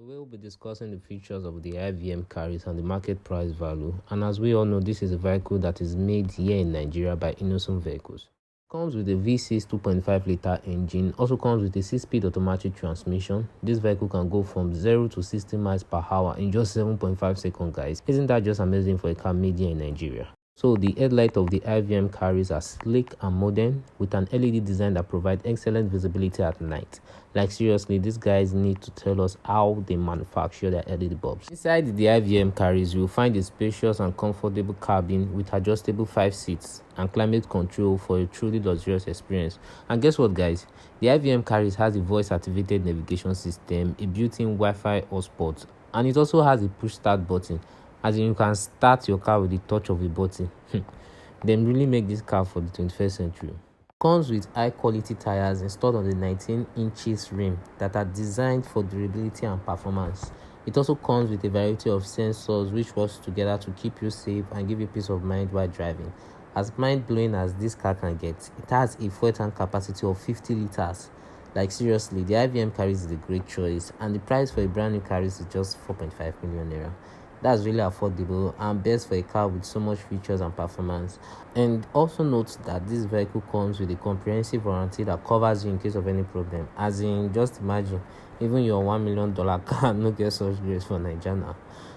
We will be discussing the features of the IVM Caris and the market price value. And as we all know, this is a vehicle that is made here in Nigeria by Innocent Vehicles. Comes with a V6 2.5 liter engine. Also comes with a 6-speed automatic transmission. This vehicle can go from 0 to 60 miles per hour in just 7.5 seconds, guys. Isn't that just amazing for a car made here in Nigeria? So the headlight of the IVM Caris are sleek and modern with an LED design that provides excellent visibility at night. Like seriously, these guys need to tell us how they manufacture their LED bulbs. Inside the IVM Caris, you'll find a spacious and comfortable cabin with adjustable 5 seats and climate control for a truly luxurious experience. And guess what, guys? The IVM Caris has a voice-activated navigation system, a built-in Wi-Fi hotspot, and it also has a push start button. As in, you can start your car with the touch of a button. They really make this car for the 21st century. Comes with high quality tires installed on the 19 inches rim that are designed for durability and performance. It also comes with a variety of sensors which works together to keep you safe and give you peace of mind while driving. As mind-blowing as this car can get, it has a fuel tank capacity of 50 liters. Like seriously, the IVM Caris is a great choice, and the price for a brand new Caris is just 4.5 million naira. That's really affordable and best for a car with so much features and performance. And also note that this vehicle comes with a comprehensive warranty that covers you in case of any problem. As in, just imagine, even your $1 million car no get such grace for Nigeria now.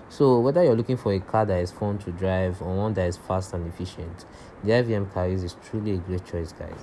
So whether you're looking for a car that is fun to drive or one that is fast and efficient, the IVM Caris is truly a great choice, guys.